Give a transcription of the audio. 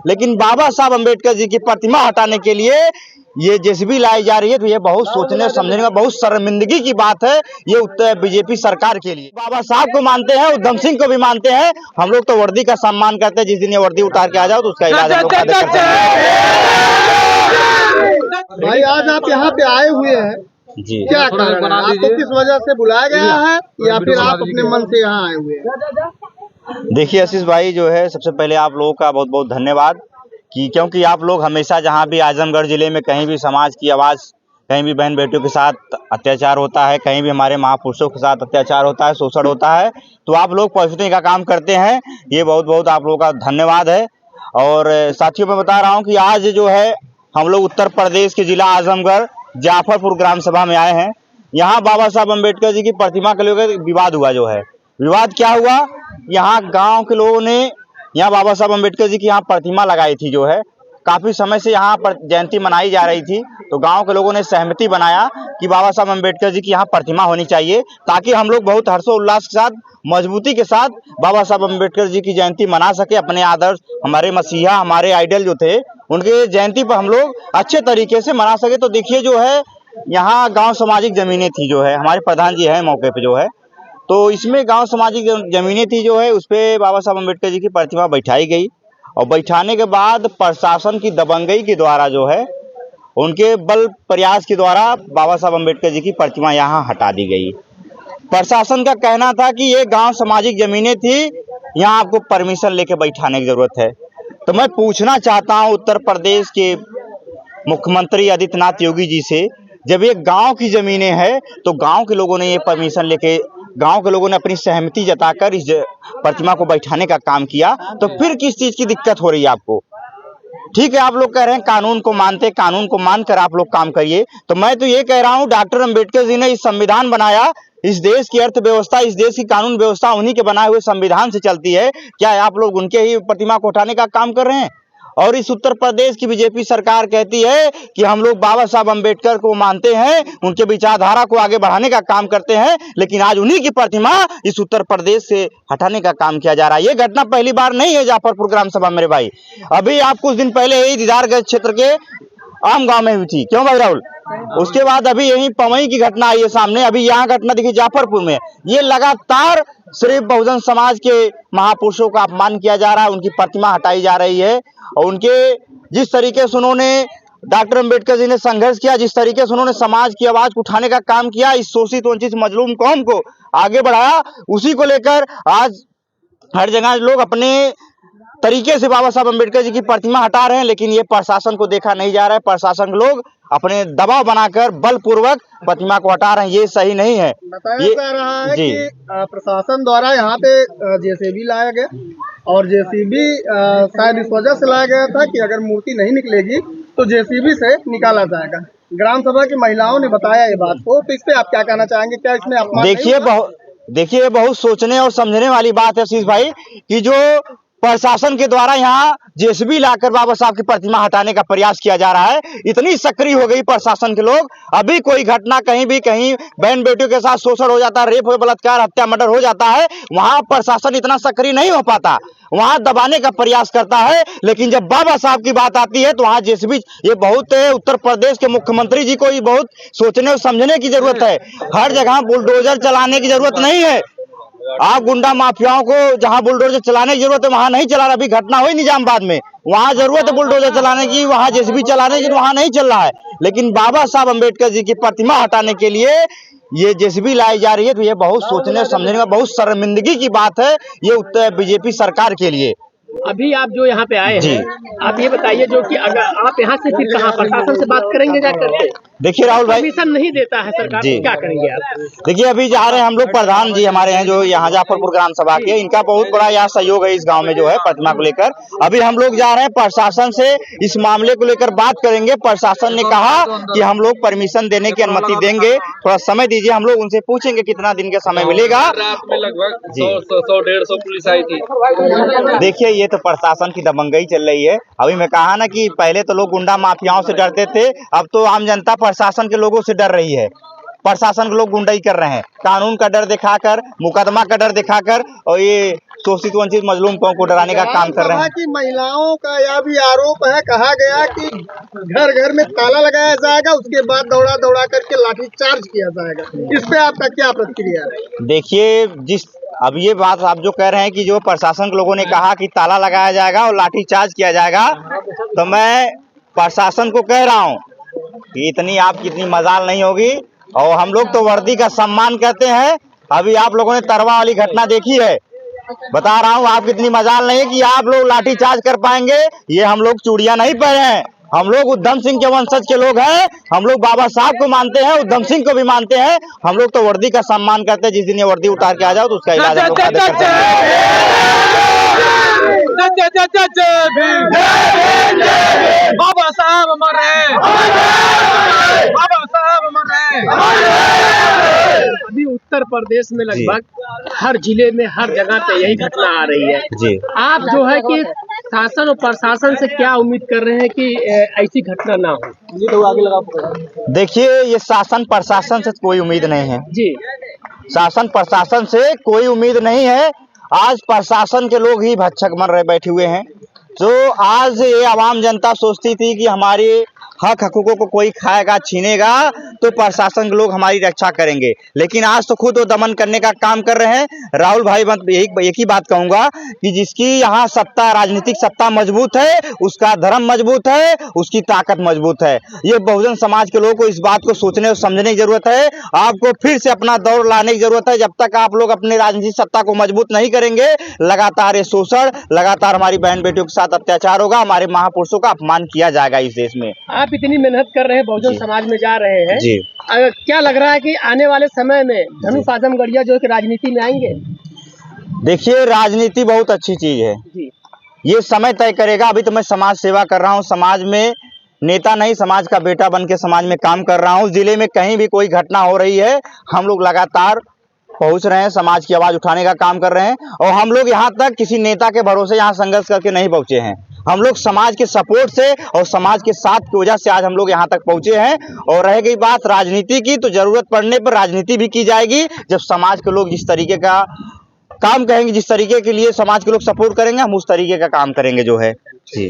लेकिन बाबा साहब अम्बेडकर जी की प्रतिमा हटाने के लिए ये जेसीबी लाई जा रही है। तो ये बहुत सोचने और समझने में बहुत शर्मिंदगी की बात है ये उत्तर बीजेपी सरकार के लिए। बाबा साहब को मानते हैं, उधम सिंह को भी मानते हैं। हम लोग तो वर्दी का सम्मान करते हैं। जिस दिन ये वर्दी उतार के आ जाओ तो उसका इलाज हम लोग कर सकते हैं। भाई आज आप यहाँ पे आए हुए हैं जी, क्या कारण है? आपको किस वजह से बुलाया गया है या फिर आप अपने मन से यहाँ आए हुए हैं? देखिए आशीष भाई, जो है सबसे पहले आप लोगों का बहुत बहुत धन्यवाद कि क्योंकि आप लोग हमेशा जहाँ भी आजमगढ़ जिले में कहीं भी समाज की आवाज़, कहीं भी बहन बेटियों के साथ अत्याचार होता है, कहीं भी हमारे महापुरुषों के साथ अत्याचार होता है, शोषण होता है, तो आप लोग पहुँचने का काम करते हैं। ये बहुत बहुत आप लोगों का धन्यवाद है। और साथियों मैं बता रहा हूँ कि आज जो है हम लोग उत्तर प्रदेश के जिला आजमगढ़ जाफरपुर ग्राम सभा में आए हैं। यहाँ बाबा साहब अम्बेडकर जी की प्रतिमा को लेकर विवाद हुआ। जो है विवाद क्या हुआ, यहाँ गांव के लोगों ने यहाँ बाबा साहब अम्बेडकर जी की यहाँ प्रतिमा लगाई थी। जो है काफी समय से यहाँ पर जयंती मनाई जा रही थी, तो गांव के लोगों ने सहमति बनाया कि बाबा साहब अम्बेडकर जी की यहाँ प्रतिमा होनी चाहिए, ताकि हम लोग बहुत हर्षोल्लास के साथ, मजबूती के साथ बाबा साहब अम्बेडकर जी की जयंती मना सके। अपने आदर्श, हमारे मसीहा, हमारे आइडल जो थे, उनके जयंती पर हम लोग अच्छे तरीके से मना सके। तो देखिए जो है यहाँ गाँव सामाजिक जमीनें थी, जो है हमारे प्रधान जी है मौके पे जो है, तो इसमें गांव सामाजिक जमीनें थी, जो है उस पर बाबा साहब अम्बेडकर जी की प्रतिमा बैठाई गई। और बैठाने के बाद प्रशासन की दबंगई के द्वारा जो है उनके बल प्रयास के द्वारा बाबा साहब अम्बेडकर जी की प्रतिमा यहाँ हटा दी गई। प्रशासन का कहना था कि ये गांव सामाजिक जमीनें थी, यहाँ आपको परमिशन लेके बैठाने की जरूरत है। तो मैं पूछना चाहता हूँ उत्तर प्रदेश के मुख्यमंत्री आदित्यनाथ योगी जी से, जब ये गांव की जमीनें हैं तो गांव के लोगों ने ये परमिशन लेके, गांव के लोगों ने अपनी सहमति जताकर इस प्रतिमा को बैठाने का काम किया, तो फिर किस चीज की दिक्कत हो रही है आपको? ठीक है, आप लोग कह रहे हैं कानून को मानते, कानून को मानकर आप लोग काम करिए। तो मैं तो ये कह रहा हूँ, डॉक्टर अम्बेडकर जी ने इस संविधान बनाया, इस देश की अर्थव्यवस्था, इस देश की कानून व्यवस्था उन्हीं के बनाए हुए संविधान से चलती है। क्या आप लोग उनके ही प्रतिमा को उठाने का काम कर रहे हैं? और इस उत्तर प्रदेश की बीजेपी सरकार कहती है कि हम लोग बाबा साहब अम्बेडकर को मानते हैं, उनके विचारधारा को आगे बढ़ाने का काम करते हैं, लेकिन आज उन्हीं की प्रतिमा इस उत्तर प्रदेश से हटाने का काम किया जा रहा है। ये घटना पहली बार नहीं है जाफरपुर ग्राम सभा मेरे भाई। अभी आप कुछ दिन पहले ही दीदारगंज क्षेत्र के आम गांव में हुई थी, क्यों भाई राहुल? उसके बाद अभी यही पवई की घटना आई है सामने। अभी यहाँ घटना देखिए जाफरपुर में। ये लगातार सिर्फ बहुजन समाज के महापुरुषों का अपमान किया जा रहा है, उनकी प्रतिमा हटाई जा रही है। और उनके जिस तरीके से उन्होंने, डॉक्टर अम्बेडकर जी ने संघर्ष किया, जिस तरीके से उन्होंने समाज की आवाज को उठाने का काम किया, इस शोषित वंचित मजलूम कौम को आगे बढ़ाया, उसी को लेकर आज हर जगह लोग अपने तरीके से बाबा साहब अम्बेडकर जी की प्रतिमा हटा रहे हैं। लेकिन ये प्रशासन को देखा नहीं जा रहा है। प्रशासन के लोग अपने दबाव बनाकर बलपूर्वक प्रतिमा को हटा रहे हैं, ये सही नहीं है। बताया जा रहा है कि प्रशासन द्वारा यहाँ पे जेसीबी लाया गया, और जेसीबी शायद इस वजह से लाया गया था कि अगर मूर्ति नहीं निकलेगी तो जेसीबी से निकाला जाएगा। ग्राम सभा की महिलाओं ने बताया ये बात को, तो इस पे आप क्या कहना चाहेंगे? क्या इसमें अपमान? देखिए बहुत सोचने और समझने वाली बात है आशीष भाई, कि जो प्रशासन के द्वारा यहाँ जेसीबी लाकर बाबा साहब की प्रतिमा हटाने का प्रयास किया जा रहा है, इतनी सक्रिय हो गई प्रशासन के लोग। अभी कोई घटना कहीं भी, कहीं बहन बेटियों के साथ शोषण हो जाता है, रेप हो, बलात्कार, हत्या, मर्डर हो जाता है, वहां प्रशासन इतना सक्रिय नहीं हो पाता, वहां दबाने का प्रयास करता है। लेकिन जब बाबा साहब की बात आती है तो वहां जेसीबी, ये बहुत उत्तर प्रदेश के मुख्यमंत्री जी को ये बहुत सोचने और समझने की जरूरत है। हर जगह बुलडोजर चलाने की जरूरत नहीं है। आप गुंडा माफियाओं को जहां बुलडोजर चलाने की जरूरत है वहां नहीं चला रहा। अभी घटना हुई निजामाबाद में, वहां जरूरत है बुलडोजर चलाने की, वहां जेसीबी चलाने की, वहां नहीं चल रहा है। लेकिन बाबा साहब अम्बेडकर जी की प्रतिमा हटाने के लिए ये जेसीबी लाई जा रही है। तो ये बहुत सोचने और समझने में बहुत शर्मिंदगी की बात है ये उत्तर बीजेपी सरकार के लिए। अभी आप जो यहाँ पे आए हैं, आप ये बताइए जो कि अगर आप यहाँ से फिर कहाँ प्रशासन से बात करेंगे जा करके? देखिए राहुल भाई, परमिशन नहीं देता है सरकार, तो क्या करेंगे आप? देखिए अभी जा रहे हैं हम लोग, प्रधान जी हमारे हैं जो यहाँ जाफरपुर ग्राम सभा के, इनका बहुत बड़ा यहाँ सहयोग है इस गांव में जो है प्रतिमा को लेकर। अभी हम लोग जा रहे हैं प्रशासन से इस मामले को लेकर बात करेंगे। प्रशासन ने कहा कि हम लोग परमिशन देने की अनुमति देंगे, थोड़ा समय दीजिए, हम लोग उनसे पूछेंगे कितना दिन का समय मिलेगा। रात में लगभग 100-150 पुलिस आई थी। देखिए ये तो प्रशासन की दबंगई चल रही है। अभी मैं कहा ना कि पहले तो लोग गुंडा माफियाओं से डरते थे, अब तो आम जनता प्रशासन के लोगों से डर रही है। प्रशासन के लोग गुंडाई कर रहे हैं, कानून का डर दिखाकर, मुकदमा का डर दिखाकर, और ये शोषित वंचित मजलूम को डराने का काम कर रहे हैं। कि महिलाओं का यह भी आरोप है, कहा गया कि घर घर में ताला लगाया जाएगा, उसके बाद दौड़ा दौड़ा करके लाठी चार्ज किया जाएगा। इस पे आपका क्या प्रतिक्रिया है? देखिए, अब ये बात आप जो कह रहे हैं कि जो प्रशासन के लोगों ने कहा कि ताला लगाया जाएगा और लाठी चार्ज किया जाएगा, तो मैं प्रशासन को कह रहा हूँ कि आपकी इतनी मजाल नहीं होगी। और हम लोग तो वर्दी का सम्मान करते हैं। अभी आप लोगों ने तरवा वाली घटना देखी है, बता रहा हूँ, आपकी इतनी मजाल नहीं है कि आप लोग लाठी चार्ज कर पाएंगे। ये हम लोग चूड़ियां नहीं पहने हैं, हम लोग उधम सिंह के वंशज के लोग हैं। हम लोग बाबा साहब को मानते हैं, उधम सिंह को भी मानते हैं। हम लोग तो वर्दी का सम्मान करते हैं। जिस दिन ये वर्दी उतार के आ जाओ तो उसका इलाज हम लोग करते हैं। बाबा साहब अमर है, बाबा साहब अमर है। अभी उत्तर प्रदेश में लगभग हर जिले में हर जगह पे यही घटना आ रही है जी। आप जो है कि शासन और प्रशासन से क्या उम्मीद कर रहे हैं कि ऐसी घटना ना हो? जी तो आगे लगा। देखिए, ये शासन प्रशासन से कोई उम्मीद नहीं है जी, शासन प्रशासन से कोई उम्मीद नहीं है। आज प्रशासन के लोग ही भक्षक बन रहे बैठे हुए हैं। तो आज ये आवाम जनता सोचती थी कि हमारे हक हकूकों को कोई खाएगा छीनेगा तो प्रशासन के लोग हमारी रक्षा करेंगे, लेकिन आज तो खुद वो दमन करने का काम कर रहे हैं। राहुल भाई, एक ही बात कहूंगा कि जिसकी यहाँ सत्ता, राजनीतिक सत्ता मजबूत है, उसका धर्म मजबूत है, उसकी ताकत मजबूत है। ये बहुजन समाज के लोगों को इस बात को सोचने और समझने की जरूरत है। आपको फिर से अपना दौर लाने की जरूरत है। जब तक आप लोग अपने राजनीतिक सत्ता को मजबूत नहीं करेंगे, लगातार ये शोषण, लगातार हमारी बहन बेटियों के साथ अत्याचार होगा, हमारे महापुरुषों का अपमान किया जाएगा इस देश में। आप इतनी मेहनत कर रहे हैं, बहुजन समाज में जा रहे हैं जी। क्या लग रहा है कि आने वाले समय में धनुष आजमगढ़िया जो है कि राजनीति में आएंगे? देखिए, राजनीति बहुत अच्छी चीज है, जी, ये समय तय करेगा। अभी तो मैं समाज सेवा कर रहा हूँ, समाज में नेता नहीं, समाज का बेटा बन के समाज में काम कर रहा हूँ। जिले में कहीं भी कोई घटना हो रही है, हम लोग लगातार पहुंच रहे हैं, समाज की आवाज उठाने का काम कर रहे हैं। और हम लोग यहाँ तक किसी नेता के भरोसे यहाँ संघर्ष करके नहीं पहुंचे हैं। हम लोग समाज के सपोर्ट से और समाज के साथ की वजह से आज हम लोग यहाँ तक पहुंचे हैं। और रह गई बात राजनीति की, तो जरूरत पड़ने पर राजनीति भी की जाएगी। जब समाज के लोग जिस तरीके का काम कहेंगे, जिस तरीके के लिए समाज के लोग सपोर्ट करेंगे, हम उस तरीके का काम करेंगे जो है। जी।